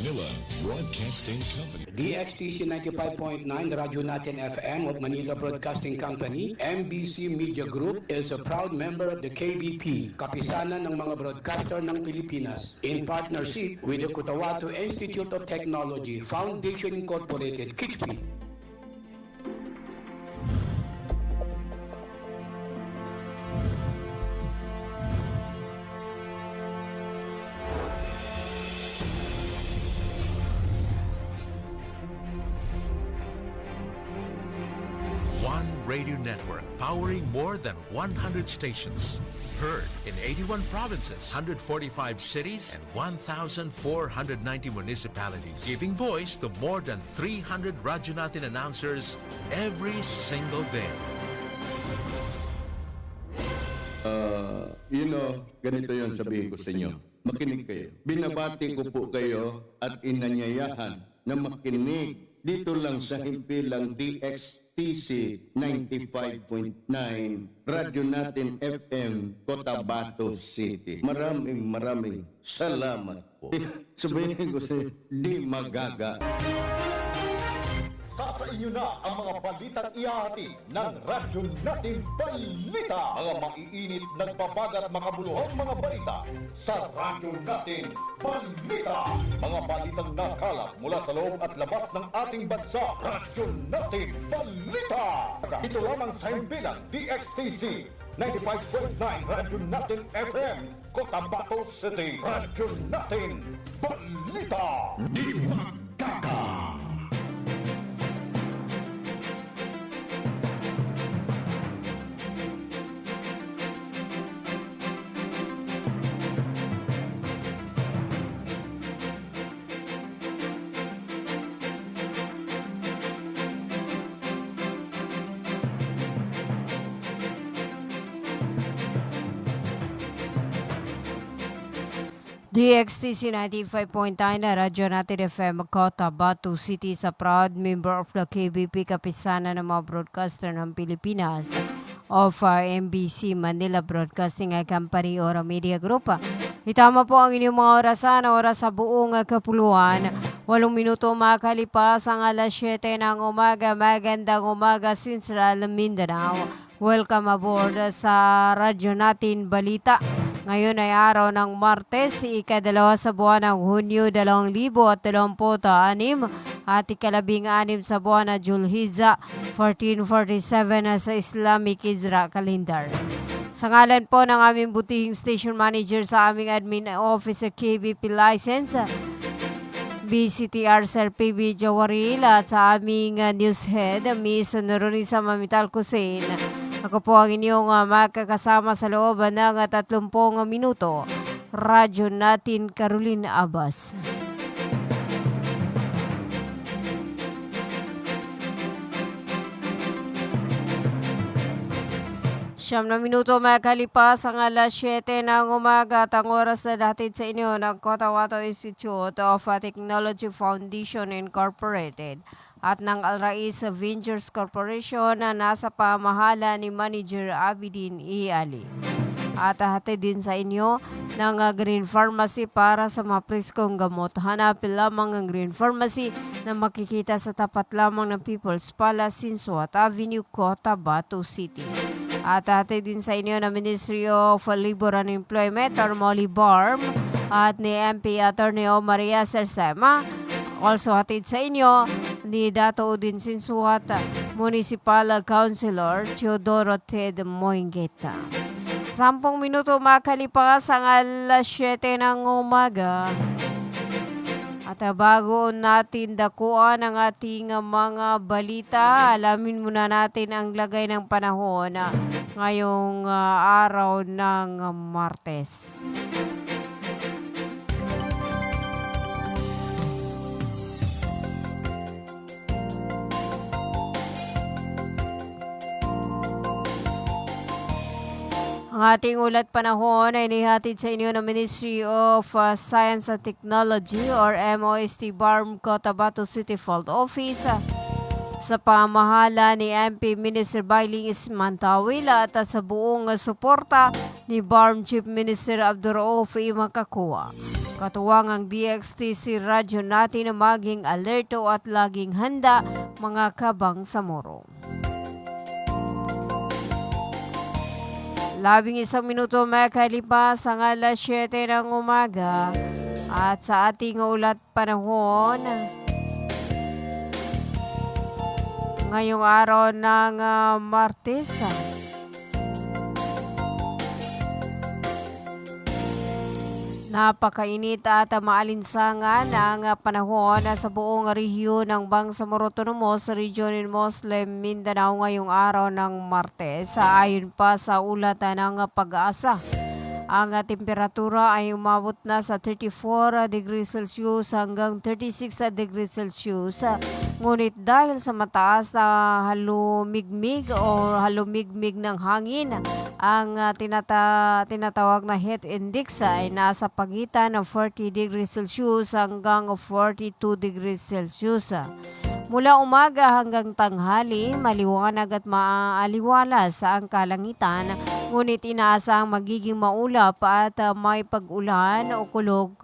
Manila Broadcasting Company. DXTC 95.9 Radyo Natin FM of Manila Broadcasting Company, MBC Media Group is a proud member of the KBP, Kapisanan ng mga Broadcaster ng Pilipinas, in partnership with the Cotabato Institute of Technology, Foundation Incorporated, KITSP. One radio network powering more than 100 stations. Heard in 81 provinces, 145 cities, and 1,490 municipalities. Giving voice to more than 300 Radyo Natin announcers every single day. Ganito yung sabihin ko sa inyo. Makinig kayo. Binabati ko po kayo at inanyayahan na makinig dito lang sa himpilang DXTC 95.9 Radyo Natin FM, Cotabato City. Maraming salamat po. Sabihin ko sa inyo, di magaga. Sa inyo na ang mga balitang ihahati ng Radyo Natin Balita. Mga maiinit, nagbabagat, makabuluhang mga balita sa Radyo Natin Balita. Mga balitang nakalap mula sa loob at labas ng ating bansa. Radyo Natin Balita. Ito lamang sa himpilang DXTC 95.9 Radyo Natin FM, Cotabato City. Radyo Natin Balita. Di magkaka. DXTC 95.9 na Radyo Natin FM Cotabato City sa proud member of the KBP, Kapisanan ng mga Broadcaster ng Pilipinas of MBC Manila Broadcasting Company or Media Group. Itama po ang inyong mga oras sa buong kapuluan. 8 minuto makalipas ang alas 7 ng umaga. Magandang umaga, Central Mindanao. Welcome aboard sa Radyo Natin Balita. Ngayon ay araw ng Martes, ika-2 sa buwan ng Hunyo 2026 at ika-16 sa buwan ng Julhizza 1447 sa Islamic Hijra Calendar. Sa ngalan po ng aming butihing station manager sa aming admin office sa KBP license, BCTR Sir PB Jawaril at sa aming news head, Miss Noronisa Mamital Kusin. Ako po ang inyong makakasama sa loob ng 30 minuto. Radyo Natin Caroline Abbas. Siyam na minuto makalipas ang alas 7 ng umaga at ang oras na natin sa inyo ng Cotabato Institute of Technology Foundation Incorporated at ng Al Rais Ventures Corporation na nasa pamahala ni Manager Abidin E. Ali. At hatid din sa inyo ng Green Pharmacy para sa mga preskong gamot. Hanapin lamang ang Green Pharmacy na makikita sa tapat lamang ng People's Palace, Sinsuat Avenue, Cotabato City. At hatid din sa inyo ng Ministry of Labor and Employment or MOLIBARM at ni MP Attorney Maria Sersema. Also hatid sa inyo ni Dato Udin Sinsuat Municipal Councilor Teodoro Ted Moingeta. 10 minuto makalipas ang alas 7 ng umaga. At bago natin dakuan ang ating mga balita, alamin muna natin ang lagay ng panahon ngayong araw ng Martes. Ang ating ulat panahon ay nihatid sa inyo ng Ministry of Science and Technology or MOST BARM Cotabato City Field Office sa pamahala ni MP Minister Bailing Ismantawil at sa buong suporta ni BARM Chief Minister Abdurrauf Imakakuwa. Katuwang ang DXTC radyo natin na maging alerto at laging handa mga kabangsamoro. 11 minuto makalipas ang alas 7 ng umaga at sa ating ulat panahon ngayong araw ng Martes. Napakainit at maalinsangan ang panahon sa buong rehiyon ng Bangsamoro Autonomous Region in Muslim Mindanao ngayong araw ng Martes. Ayon pa sa ulat ng Pag-asa, ang temperatura ay umabot na sa 34 degrees Celsius hanggang 36 degrees Celsius. Ngunit dahil sa mataas na halumigmig o halumigmig ng hangin, ang tinatawag na heat index ay nasa pagitan ng 40 degrees Celsius hanggang 42 degrees Celsius. Mula umaga hanggang tanghali, maliwanag at maaliwalas ang kalangitan, ngunit inaasahang magiging maulap at may pag-ulan o kulog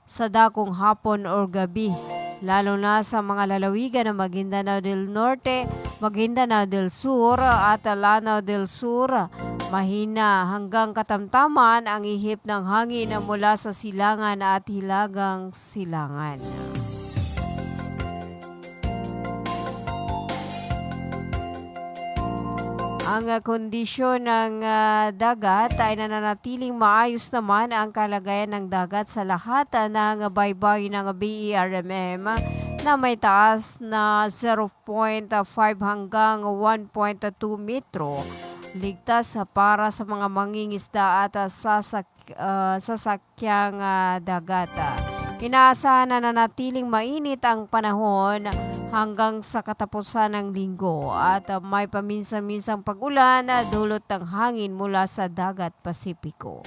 sa dakong hapon o gabi, lalo na sa mga lalawigan ng Maguindanao del Norte, Maguindanao del Sur at Lanao del Sur. Mahina hanggang katamtaman ang ihip ng hangin mula sa silangan at hilagang silangan. Ang kondisyon ng dagat ay nananatiling maayos naman ang kalagayan ng dagat sa lahat ng baybay ng BERMM na may taas na 0.5 hanggang 1.2 metro. Ligtas para sa mga mangingisda at sasakyang dagat. Inaasahan na nanatiling mainit ang panahon hanggang sa katapusan ng linggo at may paminsan-minsang pag-ulan na dulot ng hangin mula sa dagat Pasipiko.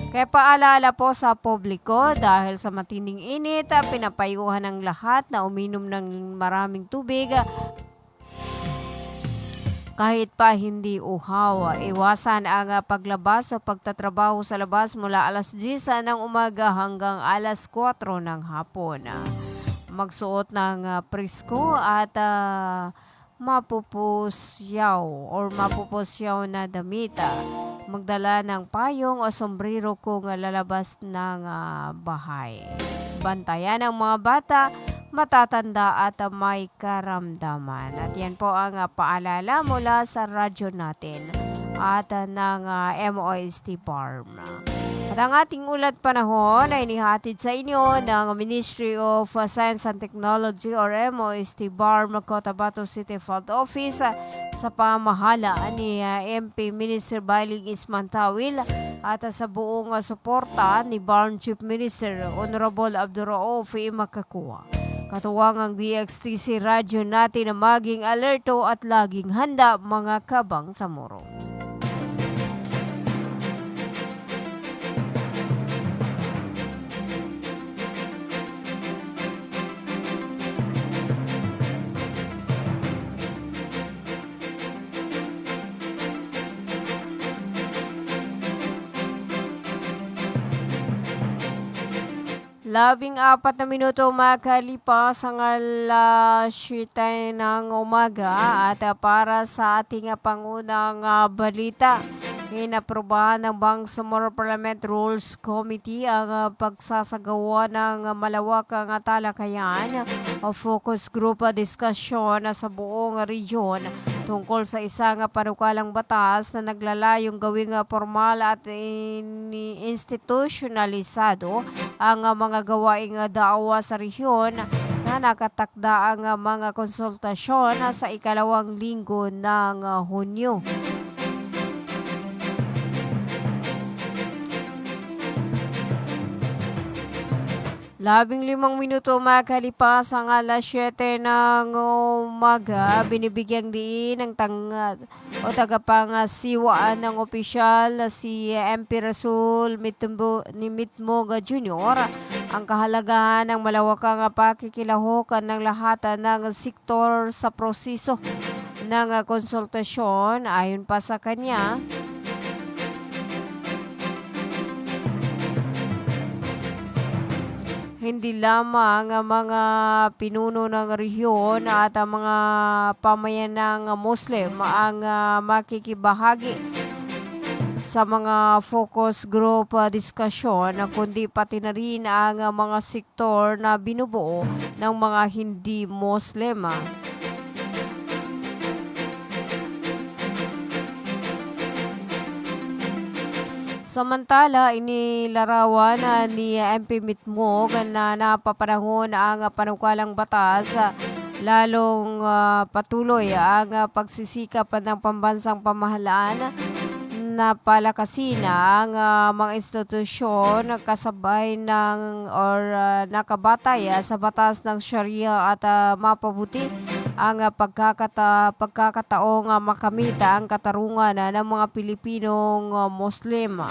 Kaya paalala po sa publiko, dahil sa matinding init, pinapayuhan ng lahat na uminom ng maraming tubig kahit pa hindi uhaw. Iwasan ang paglabas o pagtatrabaho sa labas mula alas 10 ng umaga hanggang alas 4 ng hapon. Magsuot ng presko at mapupusyaw na damit. Magdala ng payong o sombrero kung lalabas ng bahay. Bantayan ang mga bata, matatanda at may karamdaman. At yan po ang paalala mula sa radyo natin at ng MOST Farm. At ang ating ulat panahon ay nihatid sa inyo ng Ministry of Science and Technology or MOST Farm, Cotabato City Field Office sa pamahala ni MP Minister Bailing Ismantawil at sa buong suporta ni Barn Chief Minister Honorable Abdurraouf Makakua. Katuwang ang DXTC radyo natin na maging alerto at laging handa mga kabangsamoro. Labing-4 na minuto makalipas ang alas 7 ng umaga at para sa ating pangunang balita, inaprobahan ng Bangsamoro Parliament Rules Committee ang pagsasagawa ng malawakang talakayan o focus group discussion sa buong region tungkol sa isang panukalang batas na naglalayong gawing formal at institutionalisado ang mga gawaing daawa sa rehiyon na nakatakda ang mga konsultasyon sa ikalawang linggo ng Hunyo. 15 minuto makalipas ang alas 7 ng umaga, binibigyang diin ng tagapangasiwaan ng opisyal na si MP Rasul Mitmoga Jr. ang kahalagahan ng malawakang pakikilahukan ng lahat ng sektor sa proseso ng konsultasyon. Ayon pa sa kanya, hindi lamang ang mga pinuno ng rehiyon at ang mga pamayanang Muslim ang makikibahagi sa mga focus group diskusyon, kundi pati na rin ang mga sektor na binubuo ng mga hindi Muslim. Samantala, inilarawan ni MP Mitmog na napapanahon ang panukalang batas lalong patuloy ang pagsisikap ng pambansang pamahalaan na palakasin ang mga institusyon kasabay ng nakabatay sa batas ng Sharia at mapabuti ang pagkakataong makamit ang katarungan ng mga Pilipinong Muslim.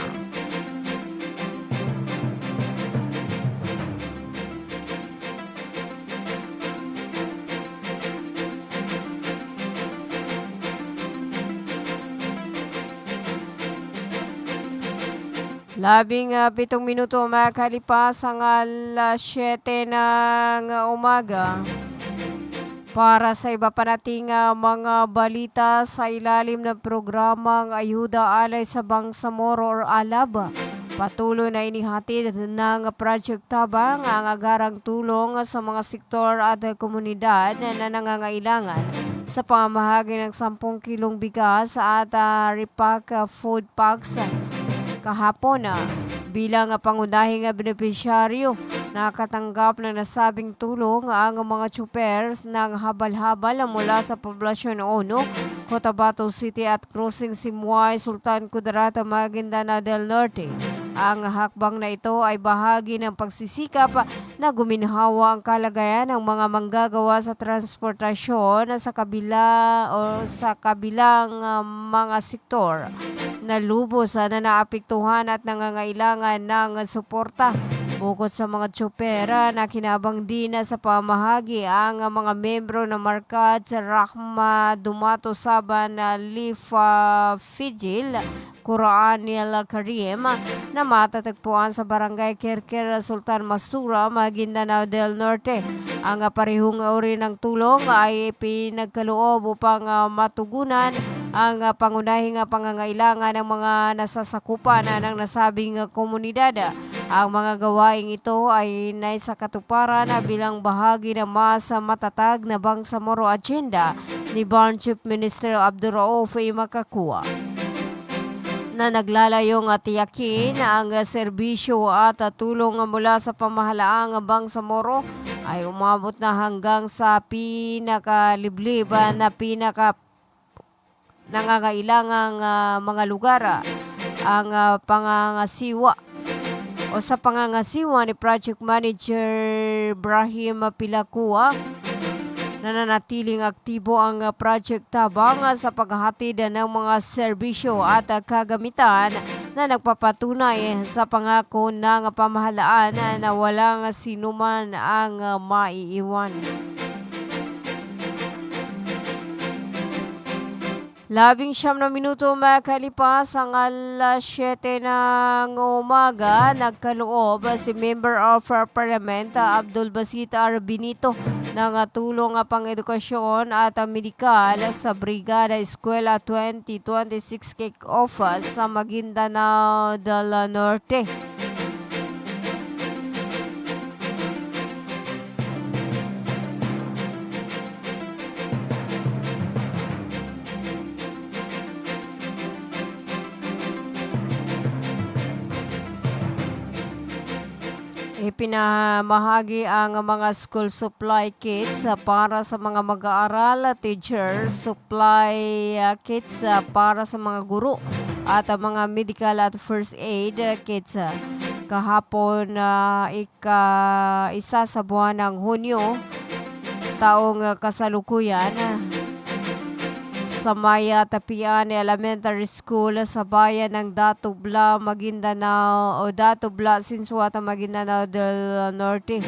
Pitong minuto makalipas ang 7 ng umaga. Para sa iba pa nating mga balita sa ilalim ng programang Ayuda Alay sa Bangsamoro or ALAB, patuloy na inihatid ng Project Tabang ang agarang tulong sa mga sektor at komunidad na nangangailangan sa pamamahagi ng 10 kilong bigas at repack food packs kahapon. Bilang pangunahing benepisyaryo, nakatanggap na nasabing tulong ang mga tsuper ng habal-habal mula sa poblasyon Ono, Cotabato City at Crossing Simuay, Sultan Kudarat, Maguindanao del Norte. Ang hakbang na ito ay bahagi ng pagsisikap na guminhawa ang kalagayan ng mga manggagawa sa transportasyon sa kabilang mga sektor na lubos na naapektuhan at nangangailangan ng suporta. Bukod sa mga tsopera na kinabang din sa pamahagi ang mga membro ng Markad sa Rahma Dumato Saban Lifa Fijil Quranil Karim na matatagpuan sa Barangay Kirkir, Sultan Masura, Maguindanao del Norte. Ang parehong uri ng tulong ay pinagkaloob upang matugunan ang pangunahing pangangailangan ng mga nasasakupan ng nasabing komunidad. Ang mga gawaing ito ay naisakatuparan bilang bahagi ng mas matatag na Bangsamoro Agenda ni Barn Chief Minister Abdurraouf Makakua, na naglalayong tiyakin ang serbisyo at tulong mula sa pamahalaang Bangsamoro ay umabot na hanggang sa pinakaliblib na nangangailangang mga lugar. Ang pangangasiwa ni Project Manager Brahim Pilakua, nananatiling aktibo ang Project Tabang sa paghahatid ng mga serbisyo at kagamitan na nagpapatunay sa pangako ng pamahalaan na walang sinuman ang maiiwan. 19 na minuto makalipas ang 7 ng umaga, nagkaloob si Member of Parliament Abdul Basit R. Benito ng tulong pang-edukasyon at medikal sa Brigada Eskwela 2026 kick-off sa Maguindanao del Norte. Ipinamahagi ang mga school supply kits para sa mga mag-aaral, teachers, supply kits para sa mga guro at mga medical at first aid kits. Kahapon, isa sa buwan ng Hunyo, taong kasalukuyan, sa Maya Tapian Elementary School sa bayan ng Datubla, Maguindanao o Datubla, Sinsuata, Maguindanao del Norte.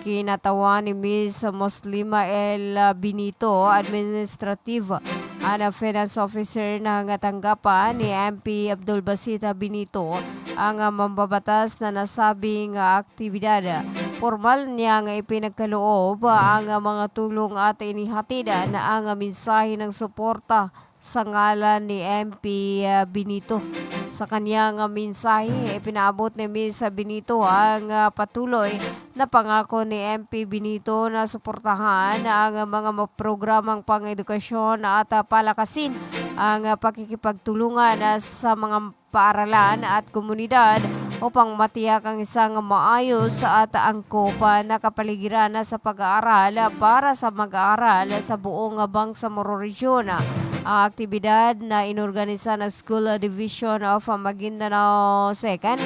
Kinatawan ni Ms. Muslima El Benito, Administrative and Finance Officer ng tanggapan ni MP Abdul Basit Benito, ang mambabatas na nasabing aktibidad. Formal niya nga ipinagkaloob ang mga tulong at inihatid na ang mensahe ng suporta sa ngalan ni MP Benito. Sa kanyang mensahe, ipinaabot ni Ms. Benito ang patuloy na pangako ni MP Benito na suportahan ang mga programang pang-edukasyon at palakasin ang pakikipagtulungan sa mga paaralan at komunidad upang matiyak ang isang maayos at angkop na kapaligiran sa pag-aaral para sa mag-aaral sa buong Bangsamoro Region. Ang aktibidad na inorganisa ng School Division of Maguindanao 2nd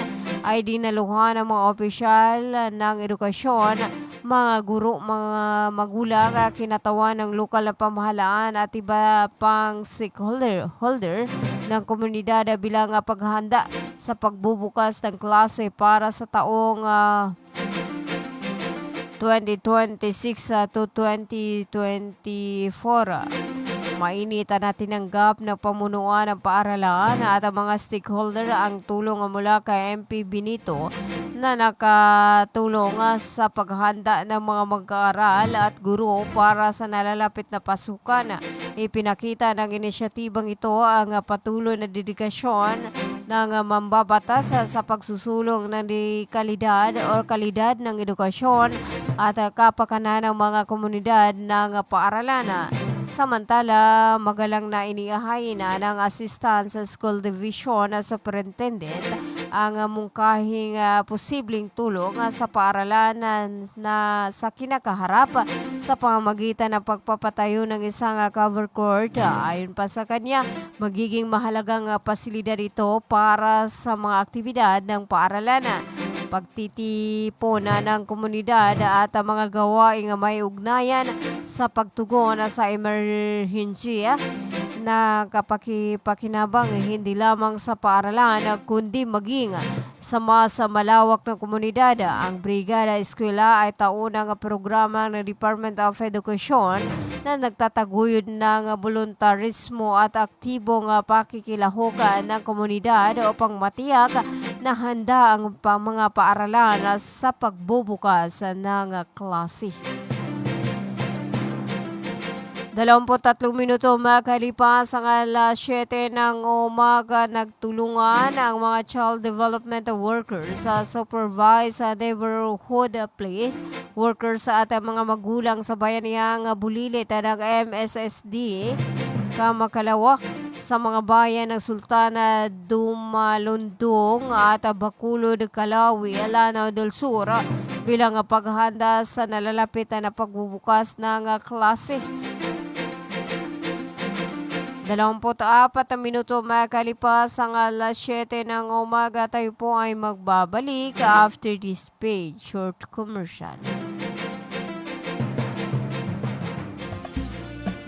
ay dinaluhan ng mga opisyal ng edukasyon, mga guro, mga magulang, kinatawan ng lokal na pamahalaan at iba pang stakeholder ng komunidad bilang paghahanda sa pagbubukas ng klase para sa taong 2026 to 2024. Mainit na tinanggap ng pamunuan ng paaralan at ang mga stakeholder ang tulong mula kay MP Benito na nakatulong sa paghahanda ng mga mag-aaral at guro para sa nalalapit na pasukan. Ipinakita ng inisyatibang ito ang patuloy na dedikasyon ng mambabatas sa pagsusulong ng kalidad ng edukasyon at kapakanan ng mga komunidad ng paaralan. Samantala, magalang na iniahay na ng Assistant sa School Division Superintendent ang mungkahing posibleng tulong sa paaralan na sa kinakaharap sa pamamagitan ng pagpapatayo ng isang cover court. Ayon pa sa kanya, magiging mahalagang pasilidad ito para sa mga aktibidad ng paaralan, pagtitipon ng komunidad at mga gawaing may ugnayan sa pagtugon sa emergency na kapakipakinabang hindi lamang sa paaralan kundi maging sa malawak na komunidad. Ang Brigada Eskwela ay taunang programa ng Department of Education na nagtataguyod ng voluntarismo at aktibong pakikilahukan ng komunidad upang matiyak na handa ang mga paaralan sa pagbubukas ng klase. 23 minuto makalipas ang alas 7 ng umaga, nagtulungan ang mga child development workers sa supervised neighborhood place workers at mga magulang sa bayanihang Bulilit ng MSSD Kamakalawak sa mga bayan ng Sultana, Dumalundong at Bacolod, Calawi, Lanao del Sur bilang paghahanda sa nalalapit na pagbubukas ng klase. 24 minuto makalipas ang alas 7 ng umaga, tayo po ay magbabalik after this page short commercial.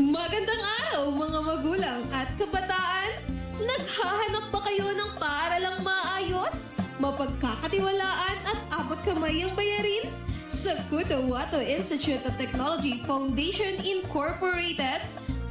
Magandang araw mga magulang at kabataan! Naghahanap ba kayo ng paaralang maayos, mapagkakatiwalaan at abot kamay ang bayarin? Sa Cotahuato Institute of Technology Foundation Incorporated,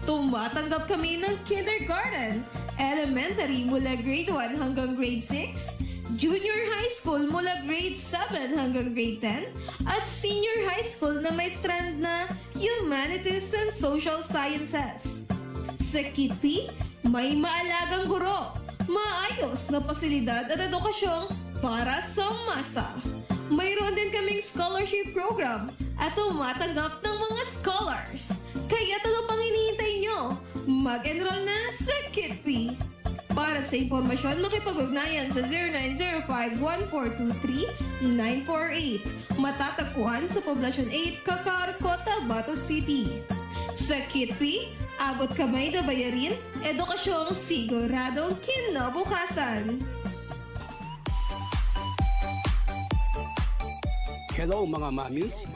tumatanggap kami ng kindergarten, elementary mula grade 1 hanggang grade 6, junior high school mula grade 7 hanggang grade 10, at senior high school na may strand na Humanities and Social Sciences. Sa Kidpi, may maalagang guro, maayos na pasilidad at edukasyong para sa masa. Mayroon din kaming scholarship program at tumatanggap ng mga scholars. Kaya ano pang hinihintay nyo? Mag-enroll na sa Kidpi. Para sa impormasyon, makipag-ugnayan sa 0905-1423-948. Matatagpuan sa Poblacion 8, Cacar, Cotabato City. Sa Kidpi, abot kamay na bayarin, edukasyong siguradong kinabukasan. Hello mga mamis.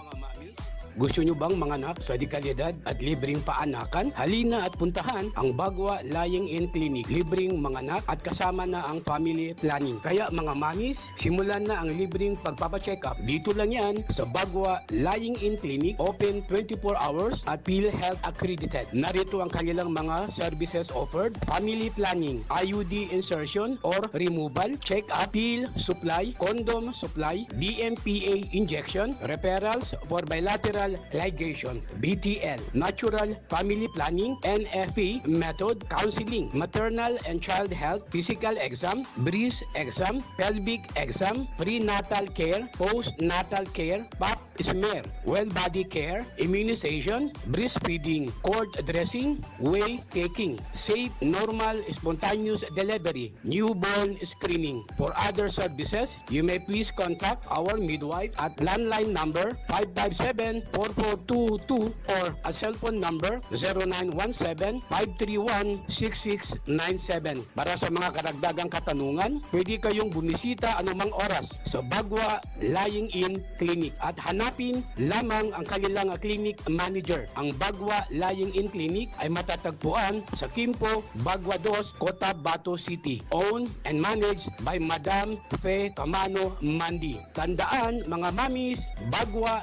Gusto nyo bang manganak sa dekalidad at libreng paanakan? Halina at puntahan ang Bagwa Lying-in Clinic. Libreng manganak at kasama na ang family planning. Kaya mga mamis, simulan na ang libreng pagpapacheck up. Dito lang yan sa Bagwa Lying-in Clinic, open 24 hours at PhilHealth accredited. Narito ang kanilang mga services offered: family planning, IUD insertion or removal, check-up, pill supply, condom supply, DMPA injection, referrals for bilateral ligation, BTL, natural family planning, NFP method, counseling, maternal and child health, physical exam, breast exam, pelvic exam, prenatal care, postnatal care, pap smear, well body care, immunization, breastfeeding, cord dressing, whey taking, safe, normal, spontaneous delivery, newborn screening. For other services, you may please contact our midwife at landline number 557-4422 or a cell phone number 0917-531-6697. Para sa mga karagdagang katanungan, pwede kayong bumisita anumang oras sa Bagwa Lying-in Clinic at hanapin lamang ang kanilang clinic manager. Ang Bagwa Lying-in Clinic ay matatagpuan sa Quimpo, Bagwa 2, Cotabato City. Owned and managed by Madam Fe Camano Mandi. Tandaan mga mamis, Bagwa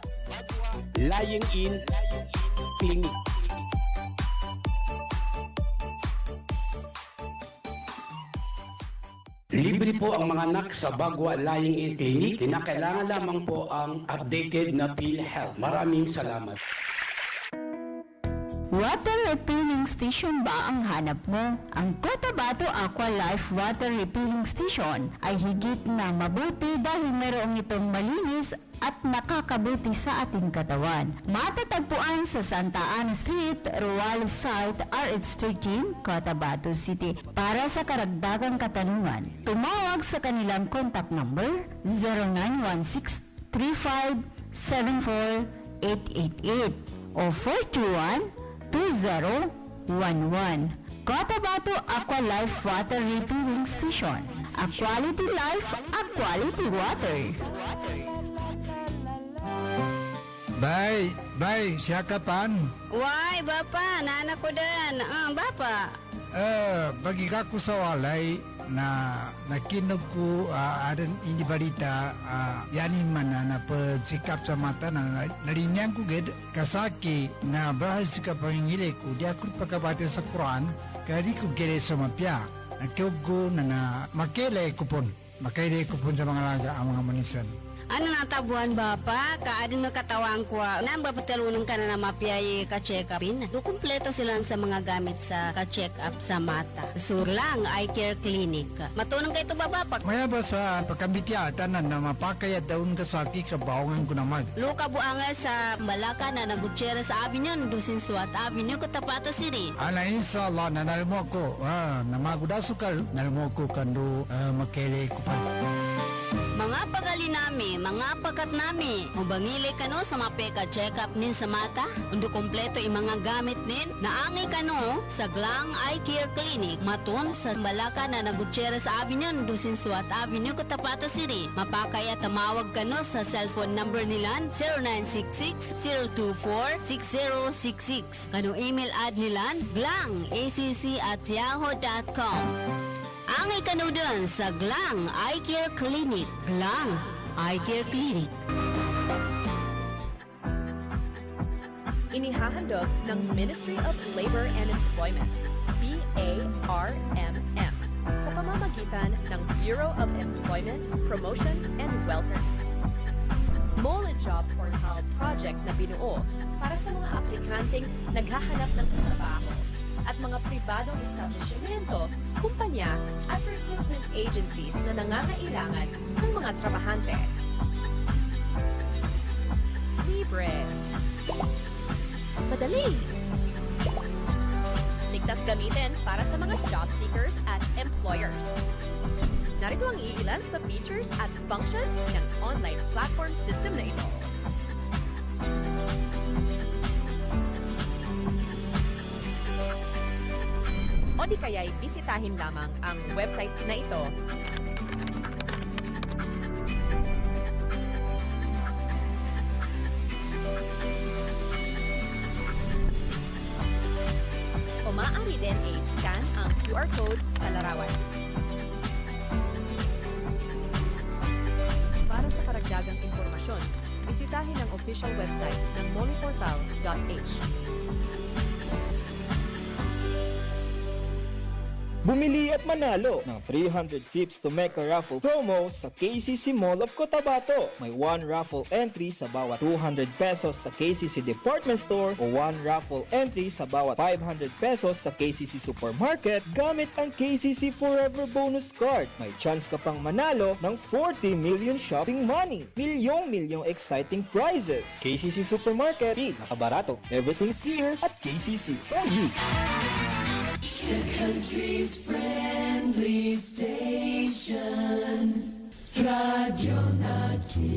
Lying-in Clinic. Libre po ang mga anak sa Bagwa Lying-in Clinic. Kinakailangan lamang po ang updated na PhilHealth. Maraming salamat. Water refilling station ba ang hanap mo? Ang Cotabato Aqua Life Water Refilling Station ay higit na mabuti dahil mayroong itong malinis at nakakabuti sa ating katawan. Matatagpuan sa Santa Ana Street, Ruales Site, RH13, Cotabato City. Para sa karagdagang katanungan, tumawag sa kanilang contact number 0916-3574-888 o 421-2011. Cotabato Aqua Life Water Refilling Station. A quality life, a quality water. Bay, siya kapan? Why, Bapa, nana ko din. Bapa. Bagi ka ko sa walay na nakinog ko adan hindi balita yani mana na pa-check up sa mata na narinyang ko ged kasaki na bahas ka pangingili ko di ako pagkabate sa Quran kaya ko gede sa mapya nagkog na makele kupon sa mga laga ang mga manisan. Ano natabuan Bapa? Kaadin mo katawang ko. Nang bapatalunong ka na mapiyay ka-check upin. Kumpleto sila sa mga gamit sa ka-check up sa mata. Surlang Eye Care Clinic. Matunong kayo ito Bapa? Maya ba sa pagkambitiatan na mapakayat daun kasaki kabawangan ko naman. Luka buanga sa Malaka na Gutierrez Avenue, Dusin Suat Avenue, Cotabato City. Ana inshallah nanalmo ko. Namagudasukal nalmo ko kando makele ko pa. Mga pagali nami, mga pakat nami, mubangili kano sa mapeka check-up nin sa mata, undo kompleto yung mga gamit nin, naangi kano sa Glang Eye Care Clinic, matun sa Malaka na Gutierrez Avenue, Dusin Suat Avenue, Cotabato City. Mapakaya tamawag kano sa cellphone number nilan 0966-024-6066. Kano email ad nilan glangacc@yahoo.com. Angay kano dun sa Glang Eye Care Clinic. Glang Eye Care Clinic. Inihahandog ng Ministry of Labor and Employment, BARMM, sa pamamagitan ng Bureau of Employment, Promotion and Welfare. Mole Job Portal project na binuo para sa mga aplikanteng naghahanap ng trabaho at mga pribadong establishmento, kumpanya at recruitment agencies na nangangailangan ng mga trabahante. Libre. Madali. Ligtas gamitin para sa mga job seekers at employers. Narito ang iilan sa features at function ng online platform system na ito. O di kaya'y bisitahin lamang ang website na ito. Maaari din i-scan ang QR code sa larawan. Para sa karagdagang impormasyon, bisitahin ang official website ng moliportal.h. Bumili at manalo ng 300 trips to Mecca raffle promo sa KCC Mall of Cotabato. May 1 raffle entry sa bawat 200 pesos sa KCC Department Store o 1 raffle entry sa bawat 500 pesos sa KCC Supermarket gamit ang KCC Forever Bonus Card. May chance ka pang manalo ng 40 million shopping money. Milyong exciting prizes. KCC Supermarket, nakabarato. Everything's here at KCC for you. The country's friendly station, Radyo Natin.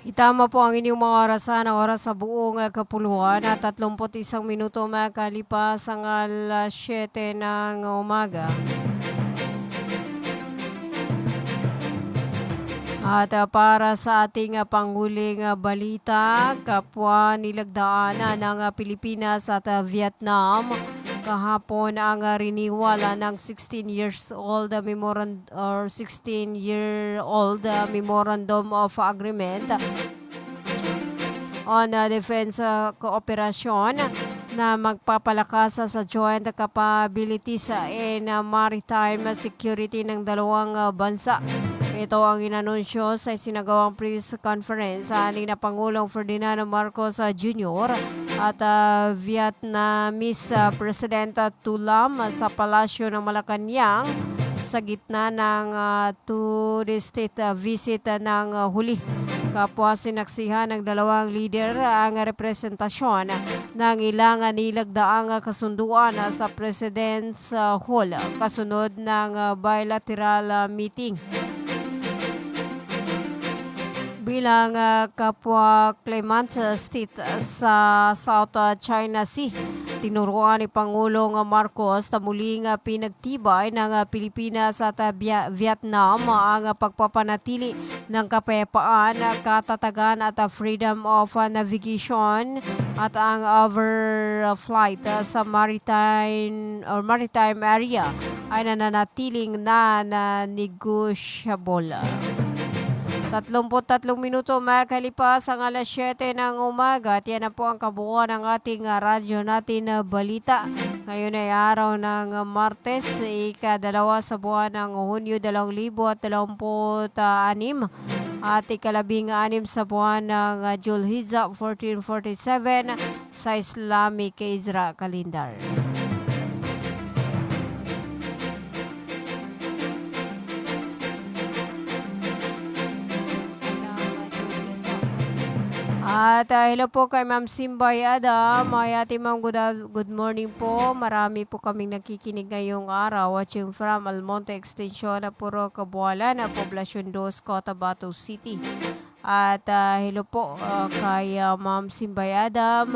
Itama po ang inyong mga orasan, oras sa buong kapuluan at 31 minuto makalipas ang alas 7 ng umaga. At para sa ating panghuling balita, kapwa nilagdaanan ng Pilipinas at Vietnam kahapon ang riniwala ng 16-year-old Memorandum of Agreement on Defense Cooperation na magpapalakas sa joint capabilities in maritime security ng dalawang bansa. Ito ang inanunsyo sa sinagawang press conference ni na Pangulong Ferdinand Marcos Jr. at Vietnamese President Tu Lam sa Palasyo ng Malacanang sa gitna ng two-state visit ng huli. Kapwa sinaksihan ng dalawang leader ang representasyon ng ilang nilagdaang kasunduan sa President's Hall kasunod ng bilateral meeting. Bilang kapwa claimant state sa South China Sea, tinuruan ni Pangulong Marcos na muling pinagtibay ng Pilipinas at Vietnam ang pagpapanatili ng kapayapaan, katatagan at freedom of navigation at ang overflight sa maritime area ay nananatiling negotiable. 33 minuto makalipas ang alas 7 ng umaga at yan na po ang kabuuan ng ating radyo natin balita. Ngayon ay araw ng Martes, ika-2 sa buwan ng Hunyo 2026 at ika-16 sa buwan ng Julhizza 1447 sa Islamic Isra Calendar. At hello po kay Ma'am Simbay Adam. Ay ate ma'am, good morning po. Marami po kaming nakikinig ngayong araw. Watching from Almonte Extension na Puro Kabualan na Poblasyon 2, Cotabato City. At hello po kay Ma'am Simbay Adam,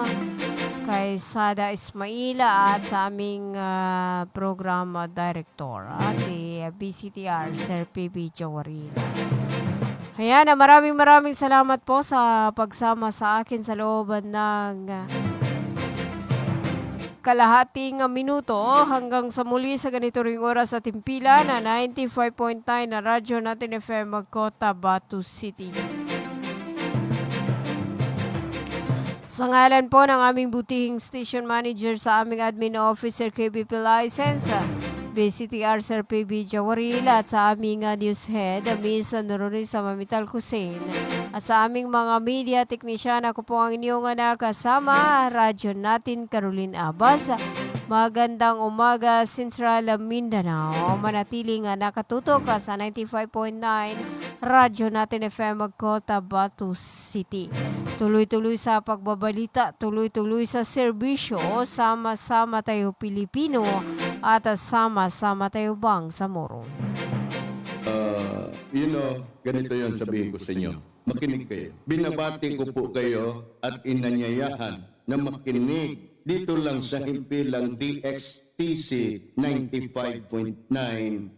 kay Sada Ismaila at sa aming program director, si BCTR, Sir PB Jawarila. Ayan, maraming salamat po sa pagsama sa akin sa loob ng kalahating minuto hanggang sa muli sa ganito ring oras sa timpila na 95.9 na Radyo Natin FM Cotabato City. Sa ngalan po ng aming butihing station manager sa aming admin officer KBP license, BCTR Sir PB Jawarila at sa aming news head, Miss Nororisa Mamital Kusin. At sa aming mga media technician, ako po ang inyong nakasama, Radyo Natin Caroline Abbas. Magandang umaga, Central Mindanao. Manatiling nakatutok sa 95.9 Radyo Natin FM Cotabato City. Tuloy-tuloy sa pagbabalita, tuloy-tuloy sa serbisyo, sama-sama tayo Pilipino at sama-sama tayo Bangsamoro. Ganito yon sabihin ko sa inyo. Makinig kayo. Binabati ko po kayo at inanyayahan na makinig dito lang sa himpilang DXTC DXTC 95.9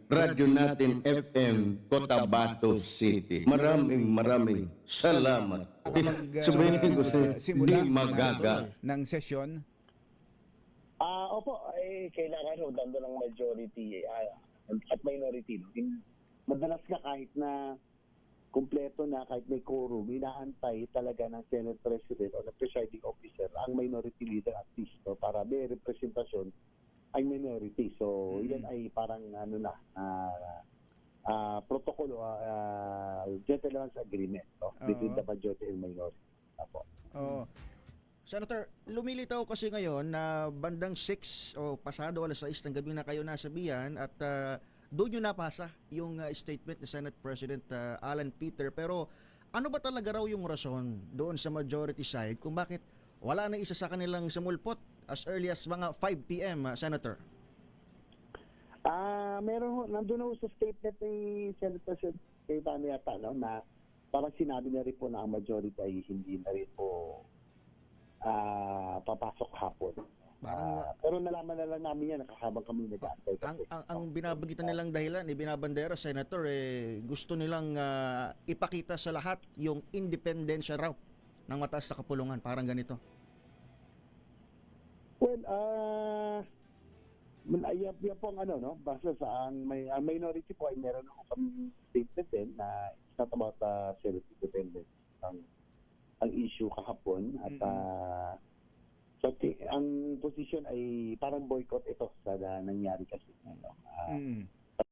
Radyo Natin FM Cotabato City. Maraming salamat. Sabihin ko di magaga. Ng sesyon. Opo, kailangan ho dando ng majority at minority. No? Madalas na kahit na kumpleto na, kahit may quorum, inaantay talaga ng Senate President o ng presiding officer ang minority leader at least para may representasyon ay minority. So, yan ay parang protocol gentleman's agreement between the majority and minority. Apo. Senator, lumilitaw kasi ngayon na bandang 6 o pasado alas 6 ng gabi na kayo nasabihan at doon yung napasa yung statement ni Senate President Alan Peter. Pero ano ba talaga raw yung rason doon sa majority side kung bakit wala na isa sa kanilang sumulpot as early as mga 5 p.m., Senator? Nandun ho sa statement ni Senate President Cayetano yata, na parang sinabi na rin po na ang majority ay hindi na rin po papasok hapon. Pero nalaman na lang namin yan habang kami nag-aantay. Ang binabagitan nilang dahilan, binabandera, Senator, gusto nilang ipakita sa lahat yung independensya raw ng mataas na kapulungan. Parang ganito. Well, yan po ang basta sa ang minority po ay meron ako kami statement din na it's not about self-independence ang issue kahapon at so, ang position ay parang boycott ito sa nangyari kasi.